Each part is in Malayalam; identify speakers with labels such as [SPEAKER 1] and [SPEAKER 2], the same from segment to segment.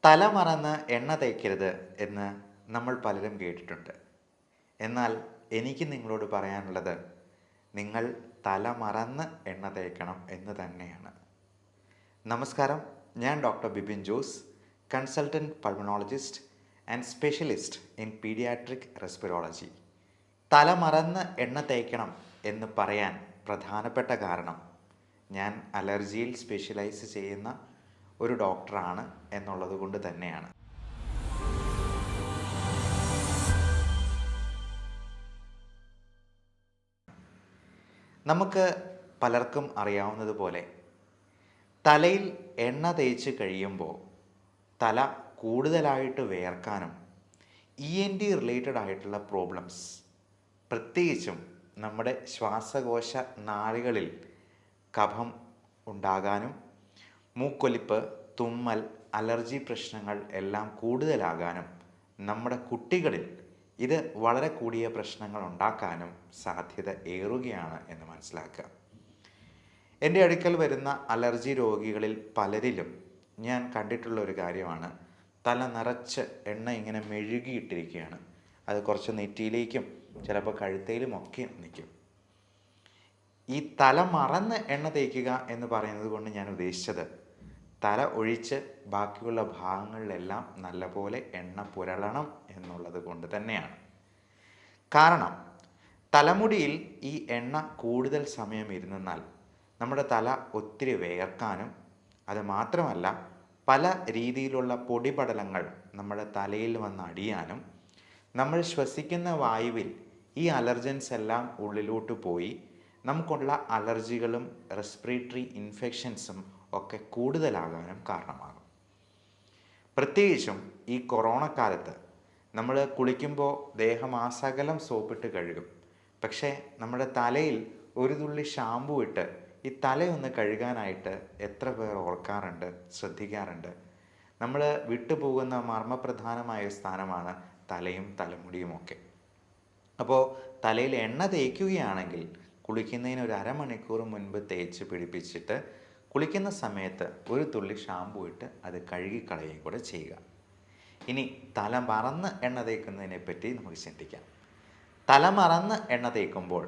[SPEAKER 1] തല മറന്ന് എണ്ണ തേക്കരുത് എന്ന് നമ്മൾ പലരും കേട്ടിട്ടുണ്ട്. എന്നാൽ എനിക്ക് നിങ്ങളോട് പറയാനുള്ളത്, നിങ്ങൾ തല മറന്ന് എണ്ണ തേക്കണം എന്ന് തന്നെയാണ്. നമസ്കാരം, ഞാൻ doctor Bipin Jose, consultant pulmonologist and specialist in paediatric റെസ്പിറോളജി. തല മറന്ന് എണ്ണ തേക്കണം എന്ന് പറയാൻ പ്രധാനപ്പെട്ട കാരണം, ഞാൻ അലർജിയിൽ സ്പെഷ്യലൈസ് ചെയ്യുന്ന ഒരു ഡോക്ടറാണ് എന്നുള്ളത് കൊണ്ട് തന്നെയാണ്. നമുക്ക് പലർക്കും അറിയാവുന്നതുപോലെ തലയിൽ എണ്ണ തേച്ച് കഴിയുമ്പോൾ തല കൂടുതലായിട്ട് വേർക്കാനും ENT റിലേറ്റഡ് ആയിട്ടുള്ള പ്രോബ്ലംസ്, പ്രത്യേകിച്ചും നമ്മുടെ ശ്വാസകോശ നാളികളിൽ കഫം ഉണ്ടാകാനും മൂക്കൊലിപ്പ്, തുമ്മൽ, അലർജി പ്രശ്നങ്ങൾ എല്ലാം കൂടുതലാകാനും നമ്മുടെ കുട്ടികളിൽ ഇത് വളരെ കൂടിയ പ്രശ്നങ്ങൾ ഉണ്ടാക്കാനും സാധ്യത ഏറുകയാണ് എന്ന് മനസ്സിലാക്കുക. എൻ്റെ അടുക്കൽ വരുന്ന അലർജി രോഗികളിൽ പലരിലും ഞാൻ കണ്ടിട്ടുള്ള ഒരു കാര്യമാണ്, തല നിറച്ച് എണ്ണ ഇങ്ങനെ മെഴുകിയിട്ടിരിക്കുകയാണ്. അത് കുറച്ച് നെറ്റിയിലേക്കും ചിലപ്പോൾ കഴുത്തയിലും ഒക്കെ നിൽക്കും. ഈ തല മറന്ന് എണ്ണ തേക്കുക എന്ന് പറയുന്നത് കൊണ്ട് ഞാൻ ഉദ്ദേശിച്ചത്, തല ഒഴിച്ച് ബാക്കിയുള്ള ഭാഗങ്ങളിലെല്ലാം നല്ലപോലെ എണ്ണ പുരളണം എന്നുള്ളത് കൊണ്ട് തന്നെയാണ്. കാരണം തലമുടിയിൽ ഈ എണ്ണ കൂടുതൽ സമയം ഇരുന്നാൽ നമ്മുടെ തല ഒത്തിരി വേർക്കാനും, അത് മാത്രമല്ല പല രീതിയിലുള്ള പൊടിപടലങ്ങൾ നമ്മുടെ തലയിൽ വന്ന് അടിയാനും, നമ്മൾ ശ്വസിക്കുന്ന വായുവിൽ ഈ അലർജൻസ് എല്ലാം ഉള്ളിലോട്ട് പോയി നമുക്കുള്ള അലർജികളും റെസ്പിറേറ്ററി ഇൻഫെക്ഷൻസും ഒക്കെ കൂടുതലാകാനും കാരണമാകും. പ്രത്യേകിച്ചും ഈ കൊറോണ കാലത്ത് നമ്മൾ കുളിക്കുമ്പോൾ ദേഹമാസകലം സോപ്പിട്ട് കഴുകും. പക്ഷേ നമ്മുടെ തലയിൽ ഒരു തുള്ളി ഷാമ്പു ഇട്ട് ഈ തലയൊന്ന് കഴുകാനായിട്ട് എത്ര പേർ ഓർക്കാറുണ്ട്, ശ്രദ്ധിക്കാറുണ്ട്? നമ്മൾ വിട്ടുപോകുന്ന മർമ്മപ്രധാനമായ സ്ഥാനമാണ് തലയും തലമുടിയുമൊക്കെ. അപ്പോൾ തലയിൽ എണ്ണ തേക്കുകയാണെങ്കിൽ കുളിക്കുന്നതിന് ഒരു അരമണിക്കൂർ മുൻപ് തേച്ച് പിടിപ്പിച്ചിട്ട് കുളിക്കുന്ന സമയത്ത് ഒരു തുള്ളി ഷാമ്പു ഇട്ട് അത് കഴുകിക്കളയുകയും കൂടെ ചെയ്യുക. ഇനി തല മറന്ന് എണ്ണ തേക്കുന്നതിനെ പറ്റി നമുക്ക് ചിന്തിക്കാം. തല മറന്ന് എണ്ണ തേക്കുമ്പോൾ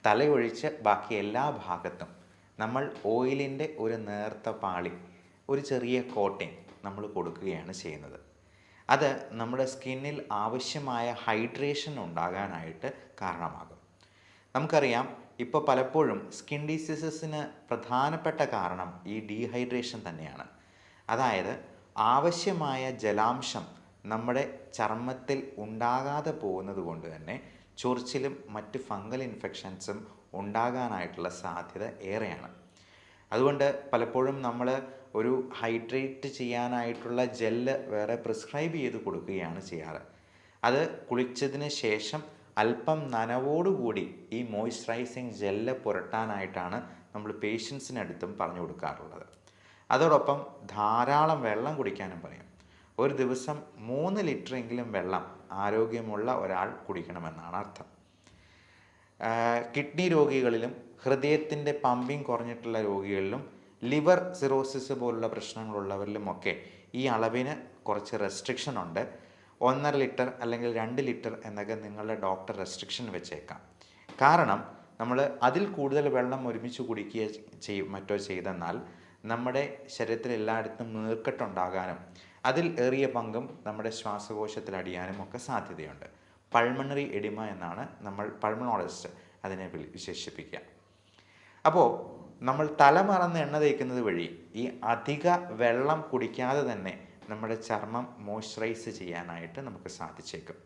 [SPEAKER 1] തലയൊഴിച്ച് ബാക്കി എല്ലാ ഭാഗത്തും നമ്മൾ ഓയിലിൻ്റെ ഒരു നേർത്ത പാളി, ഒരു ചെറിയ കോട്ടിങ് നമ്മൾ കൊടുക്കുകയാണ് ചെയ്യുന്നത്. അത് നമ്മുടെ സ്കിന്നിൽ ആവശ്യമായ ഹൈഡ്രേഷൻ ഉണ്ടാകാനായിട്ട് കാരണമാകും. നമുക്കറിയാം, ഇപ്പോൾ പലപ്പോഴും സ്കിൻ ഡിസീസസിന് പ്രധാനപ്പെട്ട കാരണം ഈ ഡീഹൈഡ്രേഷൻ തന്നെയാണ്. അതായത് ആവശ്യമായ ജലാംശം നമ്മുടെ ചർമ്മത്തിൽ ഉണ്ടാകാതെ പോകുന്നത് കൊണ്ട് തന്നെ ചൊറിച്ചിലും മറ്റ് ഫംഗൽ ഇൻഫെക്ഷൻസും ഉണ്ടാകാനായിട്ടുള്ള സാധ്യത ഏറെയാണ്. അതുകൊണ്ട് പലപ്പോഴും നമ്മൾ ഒരു ഹൈഡ്രേറ്റ് ചെയ്യാനായിട്ടുള്ള ജെല്ല് വേറെ പ്രിസ്ക്രൈബ് ചെയ്ത് കൊടുക്കുകയാണ് ചെയ്യാറ്. അത് കുളിച്ചതിന് ശേഷം അല്പം നനവോടുകൂടി ഈ മോയ്സ്ചറൈസിങ് ജെല്ല് പുരട്ടാനായിട്ടാണ് നമ്മൾ പേഷ്യൻസിനടുത്തും പറഞ്ഞു കൊടുക്കാറുള്ളത്. അതോടൊപ്പം ധാരാളം വെള്ളം കുടിക്കാനും പറയും. ഒരു ദിവസം 3 ലിറ്ററെങ്കിലും വെള്ളം ആരോഗ്യമുള്ള ഒരാൾ കുടിക്കണമെന്നാണ് അർത്ഥം. കിഡ്നി രോഗികളിലും ഹൃദയത്തിൻ്റെ പമ്പിങ് കുറഞ്ഞിട്ടുള്ള രോഗികളിലും ലിവർ സിറോസിസ് പോലുള്ള പ്രശ്നങ്ങളുള്ളവരിലുമൊക്കെ ഈ അളവിന് കുറച്ച് റെസ്ട്രിക്ഷൻ ഉണ്ട്. 1.5 ലിറ്റർ അല്ലെങ്കിൽ 2 ലിറ്റർ എന്നൊക്കെ നിങ്ങളുടെ ഡോക്ടർ റെസ്ട്രിക്ഷൻ വെച്ചേക്കാം. കാരണം നമ്മൾ അതിൽ കൂടുതൽ വെള്ളം ഒരുമിച്ച് കുടിക്കുക മറ്റോ ചെയ്തെന്നാൽ നമ്മുടെ ശരീരത്തിൽ എല്ലായിടത്തും നീർക്കെട്ടുണ്ടാകാനും അതിൽ ഏറിയ പങ്കും നമ്മുടെ ശ്വാസകോശത്തിൽ അടിയാനും ഒക്കെ സാധ്യതയുണ്ട്. പൾമണറി എഡിമ എന്നാണ് നമ്മൾ പൾമണോളജിസ്റ്റ് അതിനെ വിശേഷിപ്പിക്കുക. അപ്പോൾ നമ്മൾ തല മറന്ന് എണ്ണ തേക്കുന്നത് വഴി ഈ അധിക വെള്ളം കുടിക്കാതെ തന്നെ നമ്മുടെ ചർമ്മം മോയ്സ്ചറൈസ് ചെയ്യാനായിട്ട് നമുക്ക് സാധിച്ചേക്കും.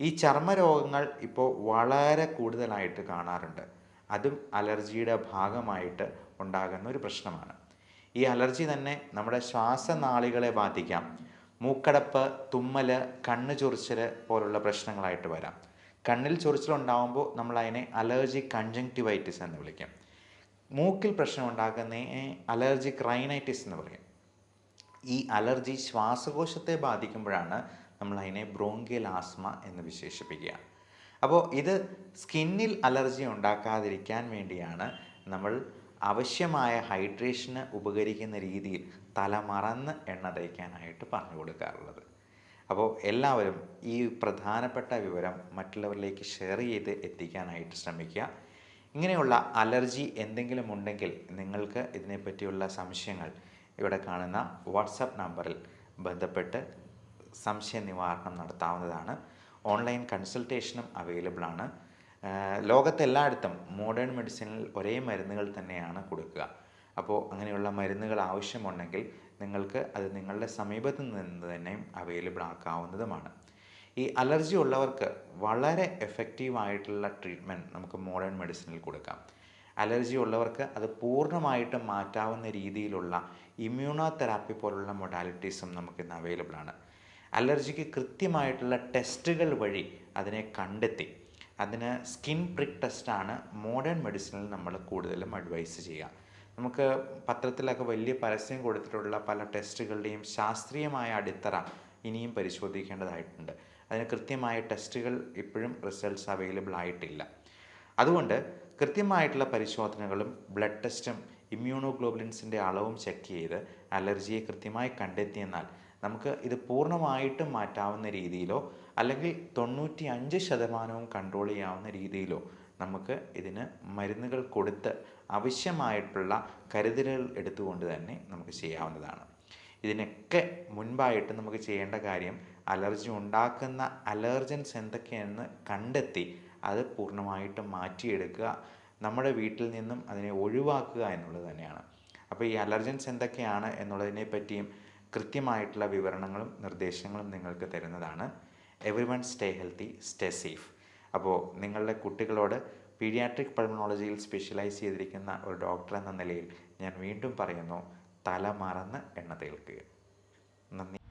[SPEAKER 1] ഈ ചർമ്മരോഗങ്ങൾ ഇപ്പോൾ വളരെ കൂടുതലായിട്ട് കാണാറുണ്ട്. അതും അലർജിയുടെ ഭാഗമായിട്ട് ഉണ്ടാകുന്ന ഒരു പ്രശ്നമാണ്. ഈ അലർജി തന്നെ നമ്മുടെ ശ്വാസനാളികളെ ബാധിക്കാം. മൂക്കടപ്പ്, തുമ്മൽ, കണ്ണ് ചൊറിച്ചിൽ പോലുള്ള പ്രശ്നങ്ങളായിട്ട് വരാം. കണ്ണിൽ ചൊറിച്ചിലുണ്ടാകുമ്പോൾ നമ്മൾ അതിനെ അലർജിക് കൺജങ്ക്റ്റിവൈറ്റിസ് എന്ന് വിളിക്കും. മൂക്കിൽ പ്രശ്നം ഉണ്ടാക്കുന്നതിനെ അലർജിക് റൈനൈറ്റിസ് എന്ന് പറയും. ഈ അലർജി ശ്വാസകോശത്തെ ബാധിക്കുമ്പോഴാണ് നമ്മൾ അതിനെ ബ്രോങ്കിയൽ ആസ്മ എന്ന് വിശേഷിപ്പിക്കുക. അപ്പോൾ ഇത് സ്കിന്നിൽ അലർജി ഉണ്ടാക്കാതിരിക്കാൻ വേണ്ടിയാണ് നമ്മൾ ആവശ്യമായ ഹൈഡ്രേഷന് ഉപകരിക്കുന്ന രീതിയിൽ തല മറന്ന് എണ്ണ തേക്കാനായിട്ട് പറഞ്ഞു കൊടുക്കാറുള്ളത്. അപ്പോൾ എല്ലാവരും ഈ പ്രധാനപ്പെട്ട വിവരം മറ്റുള്ളവരിലേക്ക് ഷെയർ ചെയ്ത് എത്തിക്കാനായിട്ട് ശ്രമിക്കുക. ഇങ്ങനെയുള്ള അലർജി എന്തെങ്കിലും ഉണ്ടെങ്കിൽ നിങ്ങൾക്ക് ഇതിനെപ്പറ്റിയുള്ള സംശയങ്ങൾ ഇവിടെ കാണുന്ന വാട്സപ്പ് നമ്പറിൽ ബന്ധപ്പെട്ട് സംശയ നിവാരണം നടത്താവുന്നതാണ്. ഓൺലൈൻ കൺസൾട്ടേഷനും അവൈലബിൾ ആണ്. ലോകത്തെല്ലായിടത്തും മോഡേൺ മെഡിസിനിൽ ഒരേ മരുന്നുകൾ തന്നെയാണ് കൊടുക്കുക. അപ്പോൾ അങ്ങനെയുള്ള മരുന്നുകൾ ആവശ്യമുണ്ടെങ്കിൽ നിങ്ങൾക്ക് അത് നിങ്ങളുടെ സമീപത്ത് നിന്ന് തന്നെ അവൈലബിൾ ആക്കാവുന്നതുമാണ്. ഈ അലർജി ഉള്ളവർക്ക് വളരെ എഫക്റ്റീവായിട്ടുള്ള ട്രീറ്റ്മെൻറ്റ് നമുക്ക് മോഡേൺ മെഡിസിനിൽ കൊടുക്കാം. അലർജി ഉള്ളവർക്ക് അത് പൂർണ്ണമായിട്ടും മാറ്റാവുന്ന രീതിയിലുള്ള ഇമ്മ്യൂണോ തെറാപ്പി പോലുള്ള മൊഡാലിറ്റീസും നമുക്കിന്ന് അവൈലബിൾ ആണ്. അലർജിക്ക് കൃത്യമായിട്ടുള്ള ടെസ്റ്റുകൾ വഴി അതിനെ കണ്ടെത്തി അതിന് സ്കിൻ പ്രിക്ക് ടെസ്റ്റാണ് മോഡേൺ മെഡിസിനിൽ നമ്മൾ കൂടുതലും അഡ്വൈസ് ചെയ്യുക. നമുക്ക് പത്രത്തിലൊക്കെ വലിയ പരസ്യം കൊടുത്തിട്ടുള്ള പല ടെസ്റ്റുകളുടെയും ശാസ്ത്രീയമായ അടിത്തറ ഇനിയും പരിശോധിക്കേണ്ടതായിട്ടുണ്ട്. അതിന് കൃത്യമായ ടെസ്റ്റുകൾ ഇപ്പോഴും റിസൾട്ട്സ് അവൈലബിൾ ആയിട്ടില്ല. അതുകൊണ്ട് കൃത്യമായിട്ടുള്ള പരിശോധനകളും ബ്ലഡ് ടെസ്റ്റും ഇമ്മ്യൂണോഗ്ലോബുലിൻസിൻ്റെ അളവും ചെക്ക് ചെയ്ത് അലർജിയെ കൃത്യമായി കണ്ടെത്തിയെന്നാൽ നമുക്ക് ഇത് പൂർണ്ണമായിട്ടും മാറ്റാവുന്ന രീതിയിലോ അല്ലെങ്കിൽ 95% കൺട്രോൾ ചെയ്യാവുന്ന രീതിയിലോ നമുക്ക് ഇതിന് മരുന്നുകൾ കൊടുത്ത് ആവശ്യമായിട്ടുള്ള കരുതലുകൾ എടുത്തുകൊണ്ട് തന്നെ നമുക്ക് ചെയ്യാവുന്നതാണ്. ഇതിനൊക്കെ മുൻപായിട്ട് നമുക്ക് ചെയ്യേണ്ട കാര്യം അലർജി ഉണ്ടാക്കുന്ന അലർജൻസ് എന്തൊക്കെയെന്ന് കണ്ടെത്തി അത് പൂർണ്ണമായിട്ടും മാറ്റിയെടുക്കുക, നമ്മുടെ വീട്ടിൽ നിന്നും അതിനെ ഒഴിവാക്കുക എന്നുള്ളത് തന്നെയാണ്. അപ്പോൾ ഈ അലർജൻസ് എന്തൊക്കെയാണ് എന്നുള്ളതിനെ പറ്റിയും കൃത്യമായിട്ടുള്ള വിവരണങ്ങളും നിർദ്ദേശങ്ങളും നിങ്ങൾക്ക് തരുന്നതാണ്. Everyone stay healthy, stay safe. അപ്പോൾ നിങ്ങളുടെ കുട്ടികളോട് പീഡിയാട്രിക് പൾമണോളജിയിൽ സ്പെഷ്യലൈസ് ചെയ്തിരിക്കുന്ന ഒരു ഡോക്ടർ എന്ന നിലയിൽ ഞാൻ വീണ്ടും പറയുന്നു, തല മറന്ന് എണ്ണ തേൽക്കുക. നന്ദി.